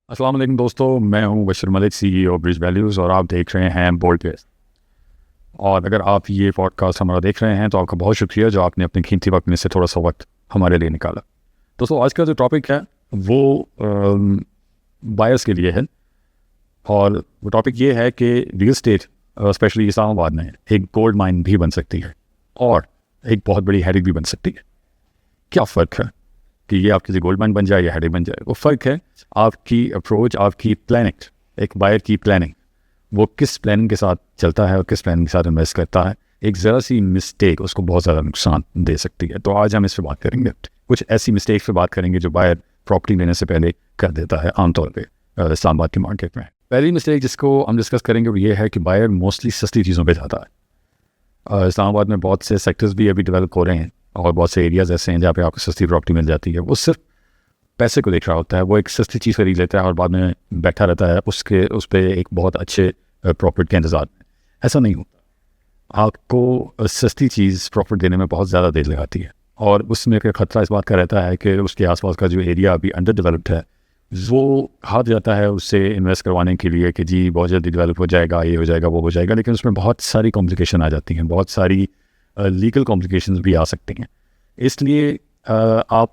अस्सलाम वालेकुम दोस्तों, मैं हूं Bashir Malik, CEO bridge values, और आप देख रहे हैं बोल्ड पेस। और अगर आप ये पॉडकास्ट हमारा देख रहे हैं तो आपका बहुत शुक्रिया जो आपने अपने कीमती वक्त में से थोड़ा सा वक्त हमारे लिए निकाला। दोस्तों, आज का जो टॉपिक है वो बायर्स के लिए है, और वो टॉपिक ये है कि रियल स्टेट स्पेशली इस्लामाबाद में एक गोल्ड माइन भी बन सकती है और एक बहुत बड़ी हेडिक भी बन सकती है। क्या फ़र्क है कि ये आपकी गोल्ड माइन बन जाए या हेडिक बन जाए? वो फ़र्क है आपकी अप्रोच, आपकी प्लानिंग, एक बायर की प्लानिंग, वो किस प्लानिंग के साथ चलता है और किस प्लानिंग के साथ इन्वेस्ट करता है। एक ज़रा सी मिस्टेक उसको बहुत ज़्यादा नुकसान दे सकती है। तो आज हम इस पर बात करेंगे, कुछ ऐसी मिस्टेक्स पे बात करेंगे जो बायर प्रॉपर्टी लेने से पहले कर देता है आमतौर पर इस्लामाबाद की मार्केट में। पहली मिस्टेक जिसको हम डिस्कस करेंगे वो ये है कि बायर मोस्टली सस्ती चीज़ों पर जाता है। इस्लामाबाद में बहुत से सेक्टर्स भी अभी डेवलप हो रहे हैं और बहुत से एरियाज़ ऐसे हैं जहाँ पे आपको सस्ती प्रॉपर्टी मिल जाती है। वो सिर्फ पैसे को देख रहा होता है, वो एक सस्ती चीज़ खरीद लेता है और बाद में बैठा रहता है उस पर एक बहुत अच्छे प्रॉफिट के इंतज़ार में। ऐसा नहीं होता। आपको सस्ती चीज़ प्रॉफिट देने में बहुत ज़्यादा देर लगाती है, और उसमें फिर ख़तरा इस बात का रहता है कि उसके आसपास का जो एरिया अभी अंडर डेवलप्ड है वो हाथ जाता है उससे इन्वेस्ट करवाने के लिए कि जी बहुत जल्दी डेवलप हो जाएगा, ये हो जाएगा, वो हो जाएगा। लेकिन उसमें बहुत सारी कॉम्प्लिकेशन आ जाती हैं, बहुत सारी लीगल कॉम्प्लिकेशंस भी आ सकती हैं। इसलिए आप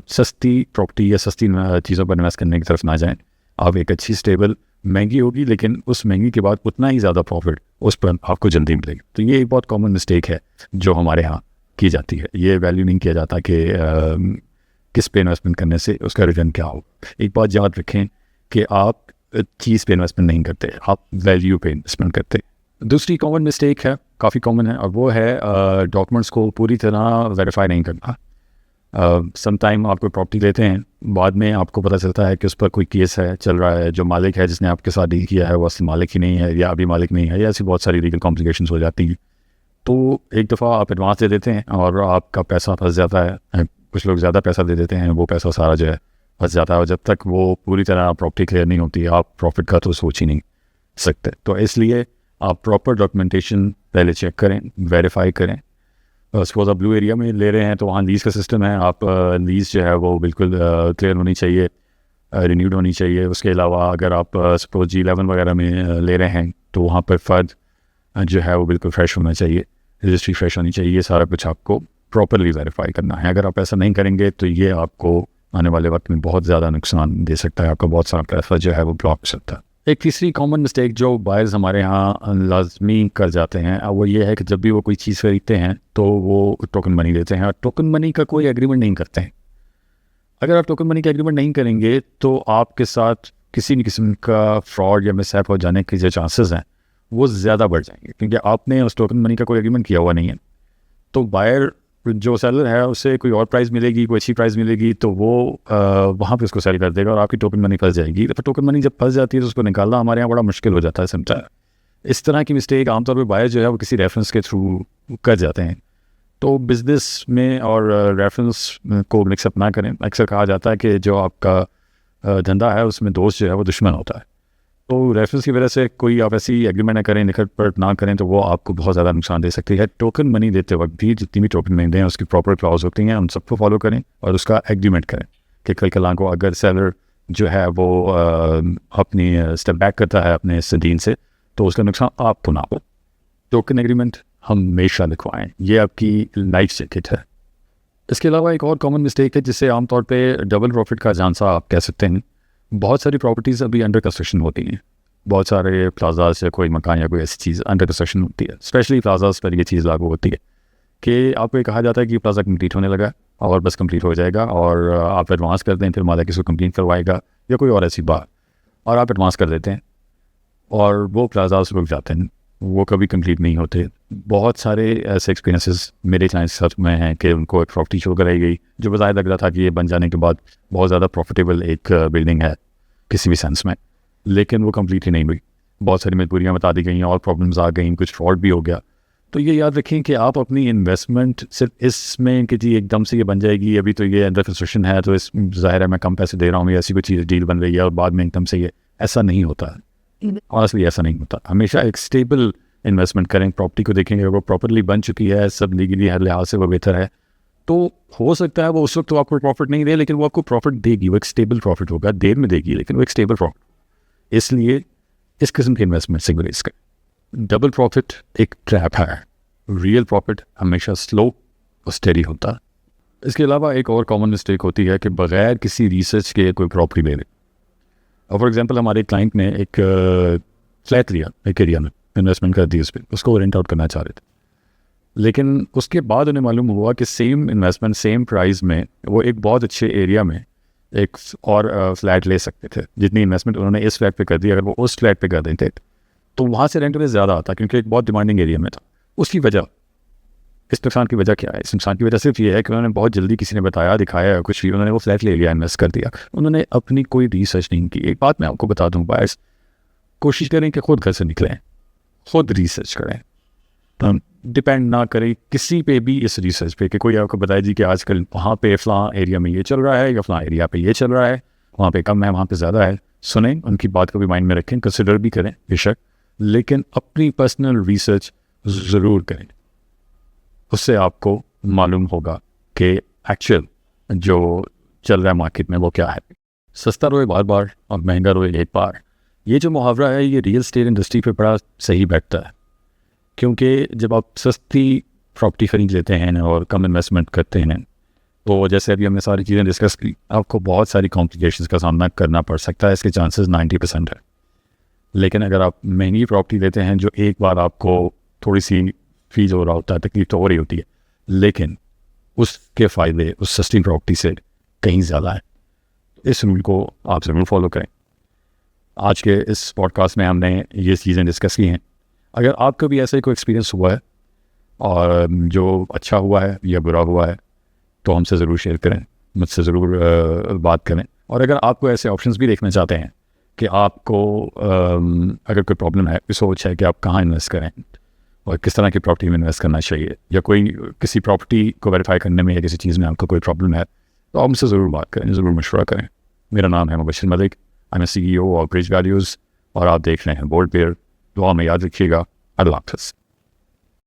सस्ती प्रॉपर्टी या सस्ती चीज़ों पर इन्वेस्ट करने की तरफ ना जाएं। आप एक अच्छी स्टेबल, महंगी होगी लेकिन उस महंगी के बाद उतना ही ज़्यादा प्रॉफिट उस पर आपको जल्दी मिलेगा। तो ये एक बहुत कॉमन मिस्टेक है जो हमारे यहाँ की जाती है। ये वैल्यू नहीं किया जाता कि किस पे इन्वेस्टमेंट करने से उसका रिटर्न क्या हो। एक बात याद रखें कि आप चीज़ पे इन्वेस्टमेंट नहीं करते, आप वैल्यू पे इन्वेस्टमेंट करते। दूसरी कॉमन मिस्टेक है, काफ़ी कॉमन है, और वो है डॉक्यूमेंट्स को पूरी तरह वेरीफाई नहीं करना। समटाइम आप कोई प्रॉपर्टी लेते हैं, बाद में आपको पता चलता है कि उस पर कोई केस है चल रहा है, जो मालिक है जिसने आपके साथ डील किया है वो असली मालिक ही नहीं है या अभी मालिक नहीं है, या ऐसी बहुत सारी लीगल कॉम्प्लिकेशंस हो जाती हैं। तो एक दफ़ा आप एडवांस दे देते हैं और आपका पैसा फंस जाता है। कुछ लोग ज़्यादा पैसा दे देते हैं, वो पैसा सारा जो है फंस जाता है, और जब तक वो पूरी तरह प्रॉपर्टी क्लियर नहीं होती आप प्रॉफिट का तो सोच ही नहीं सकते। तो इसलिए आप प्रॉपर डॉक्यूमेंटेशन पहले चेक करें, वेरीफाई करें। सपोज आप ब्लू एरिया में ले रहे हैं तो वहाँ लीज़ का सिस्टम है, आप लीज़ जो है वो बिल्कुल क्लियर होनी चाहिए, रिन्यूड होनी चाहिए। उसके अलावा अगर आप सपोज G11 वगैरह में ले रहे हैं तो वहाँ पर फ़र्द जो है वो बिल्कुल फ्रेश होना चाहिए, रजिस्ट्री फ्रेश होनी चाहिए। ये सारा कुछ आपको प्रॉपरली वेरीफाई करना है। अगर आप ऐसा नहीं करेंगे तो ये आपको आने वाले वक्त में बहुत ज़्यादा नुकसान दे सकता है, आपका बहुत सारा पैसा जो है वो ब्लॉक हो सकता है। एक तीसरी कॉमन मिस्टेक जो बायर्स हमारे यहाँ लाजमी कर जाते हैं वो ये है कि जब भी वो कोई चीज़ खरीदते हैं तो वो टोकन मनी देते हैं, और टोकन मनी का कोई एग्रीमेंट नहीं करते हैं। अगर आप टोकन मनी का एग्रीमेंट नहीं करेंगे तो आपके साथ किसी न किस्म का फ्रॉड या मिसहैप हो जाने के जो चांसेस हैं वो ज़्यादा बढ़ जाएंगे, क्योंकि आपने उस टोकन मनी का कोई एग्रीमेंट किया हुआ नहीं है। तो बायर जो सेलर है उससे कोई और प्राइस मिलेगी, कोई अच्छी प्राइस मिलेगी, तो वो वहाँ पे उसको सेल कर देगा और आपकी टोकन मनी फंस जाएगी। तो टोकन मनी जब फंस जाती है तो उसको निकालना हमारे यहाँ बड़ा मुश्किल हो जाता है समझा। इस तरह की मिस्टेक आमतौर पर बायर जो है वो किसी रेफरेंस के थ्रू कर जाते हैं। तो बिजनेस में और रेफरेंस को मिक्सअप ना करें। अक्सर कहा जाता है कि जो आपका धंधा है उसमें दोस्त जो है वो दुश्मन होता है। तो रेफरेंस की वजह से कोई आप ऐसी एग्रीमेंट ना करें, निकट पर ना करें, तो वो आपको बहुत ज़्यादा नुकसान दे सकती है। टोकन मनी देते वक्त भी जितनी भी टोकन मनी दें उसकी प्रॉपर क्लॉज होती हैं, उन सबको फॉलो करें और उसका एग्रीमेंट करें कि कल कल को अगर सेलर जो है वो अपनी स्टेप बैक करता है अपने इस डील से तो उसका नुकसान आपको ना हो। टोकन एग्रीमेंट हमेशा लिखवाएं, ये आपकी लाइफ जैकेट है। इसके अलावा एक और कॉमन मिस्टेक है जिससे आमतौर पर डबल प्रॉफिट का झांसा आप कह सकते हैं। बहुत सारी प्रॉपर्टीज़ अभी अंडर कंस्ट्रक्शन होती हैं, बहुत सारे प्लाजाज या कोई मकान या कोई ऐसी चीज़ अंडर कंस्ट्रक्शन होती है। स्पेशली प्लाजाज पर ये चीज़ लागू होती है कि आपको ये कहा जाता है कि प्लाजा कंप्लीट होने लगा और बस कंप्लीट हो जाएगा, और आप एडवांस कर दें, फिर मालिक इसको कंप्लीट करवाएगा या कोई और ऐसी बात, और आप एडवांस कर देते हैं और वो प्लाजाज रुक जाते हैं, वो कभी कंप्लीट नहीं होते। बहुत सारे ऐसे एक्सपीरियंसेस मेरे क्लाइंट्स के साथ में हैं कि उनको एक प्रॉपर्टी शो कराई गई जो बज़ाहिर लग रहा था कि ये बन जाने के बाद बहुत ज़्यादा प्रॉफिटेबल एक बिल्डिंग है किसी भी सेंस में, लेकिन वो कंप्लीट ही नहीं हुई। बहुत सारी मजबूरियाँ बता दी गई और प्रॉब्लम्स आ गई, कुछ फ्रॉड भी हो गया। तो ये याद रखें कि आप अपनी इन्वेस्टमेंट सिर्फ इसमें कि जी एकदम से ये बन जाएगी, अभी तो ये अंडर कंस्ट्रक्शन है तो इस ज़ाहिर है मैं कम पैसे दे रहा हूँ, या ऐसी कोई चीज़ डील बन रही है और बाद में एकदम से ये, ऐसा नहीं होता है। ऑनेस्टली ऐसा नहीं होता। हमेशा एक स्टेबल इन्वेस्टमेंट करें, प्रॉपर्टी को देखेंगे वो प्रॉपरली बन चुकी है, सब लीगली हर लिहाज से वो बेहतर है, तो हो सकता है वो उस वक्त तो आपको प्रॉफिट नहीं दे, लेकिन वो आपको प्रॉफिट देगी, वो एक स्टेबल प्रॉफिट होगा, देर में देगी लेकिन वो एक स्टेबल प्रॉफिट। इसलिए इस किस्म के इन्वेस्टमेंट से गुरेज करें। डबल प्रॉफिट एक ट्रैप है, रियल प्रॉफिट हमेशा स्लो और स्टेडी होता है। इसके अलावा एक और कॉमन मिस्टेक होती है कि बग़ैर किसी रिसर्च के कोई प्रॉपर्टी ले ले। और फॉर एग्जांपल हमारे क्लाइंट ने एक फ्लैट लिया एक एरिया में, इन्वेस्टमेंट कर दी उस पर, उसको रेंट आउट करना चाह रहे थे, लेकिन उसके बाद उन्हें मालूम हुआ कि सेम इन्वेस्टमेंट सेम प्राइस में वो एक बहुत अच्छे एरिया में एक और फ्लैट ले सकते थे। जितनी इन्वेस्टमेंट उन्होंने इस फ्लैट पे कर दी, अगर वो उस फ्लैट पे कर देते तो वहाँ से रेंट में ज़्यादा आता, क्योंकि एक बहुत डिमांडिंग एरिया में था। उसकी वजह, इस नुकसान की वजह क्या है? इस नुकसान की वजह सिर्फ ये है कि उन्होंने बहुत जल्दी किसी ने बताया, दिखाया, कुछ भी, उन्होंने वो फ्लैट ले लिया, इन्वेस्ट कर दिया, उन्होंने अपनी कोई रिसर्च नहीं की। एक बात मैं आपको बता दूँ बायर्स, कोशिश करें कि खुद घर से निकलें, खुद रिसर्च करें, डिपेंड ना करें किसी पे भी इस रिसर्च पे कि कोई आपको बताए जी कि आजकल वहाँ पे फ़लाँ एरिया में ये चल रहा है या फ़लाँ एरिया पे ये चल रहा है, वहाँ पे कम है, वहाँ पे ज़्यादा है। सुनें, उनकी बात को भी माइंड में रखें, कंसिडर भी करें बेशक, लेकिन अपनी पर्सनल रिसर्च ज़रूर करें। उससे आपको मालूम होगा कि एक्चुअल जो चल रहा है मार्केट में वो क्या है। सस्ता रोए बार बार और महंगा रोए एक बार, ये जो मुहावरा है ये रियल एस्टेट इंडस्ट्री पे बड़ा सही बैठता है, क्योंकि जब आप सस्ती प्रॉपर्टी ख़रीद लेते हैं और कम इन्वेस्टमेंट करते हैं तो जैसे अभी हमने सारी चीज़ें डिस्कस की, आपको बहुत सारी कॉम्प्लिकेशंस का सामना करना पड़ सकता है। इसके चांसेस 90% है। लेकिन अगर आप महंगी प्रॉपर्टी लेते हैं जो एक बार आपको थोड़ी सी फीस हो रहा होता है, तकलीफ तो हो रही होती है, लेकिन उसके फ़ायदे उस सस्ती प्रॉपर्टी से कहीं ज़्यादा है। इस रूल को आप ज़रूर फॉलो करें। आज के इस पॉडकास्ट में हमने ये चीज़ें डिस्कस की हैं। अगर आपका भी ऐसा ही कोई एक्सपीरियंस हुआ है और जो अच्छा हुआ है या बुरा हुआ है तो हमसे ज़रूर शेयर करें, मुझसे ज़रूर बात करें। और अगर आपको ऐसे ऑप्शंस भी देखना चाहते हैं कि आपको अगर कोई प्रॉब्लम है, कोई सोच है कि आप कहाँ इन्वेस्ट करें और किस तरह की प्रॉपर्टी में इन्वेस्ट करना चाहिए, या कोई किसी प्रॉपर्टी को वेरीफाई करने में या किसी चीज़ में आपको कोई प्रॉब्लम है, तो आप मुझसे ज़रूर बात करें, ज़रूर मशवरा करें। मेरा नाम है Mubashir Malik, I am CEO of bridge values और आप देख रहे हैं बोल्ड पेयर। दुआ में याद रखिएगा। अल्लाह हाफ़िज़।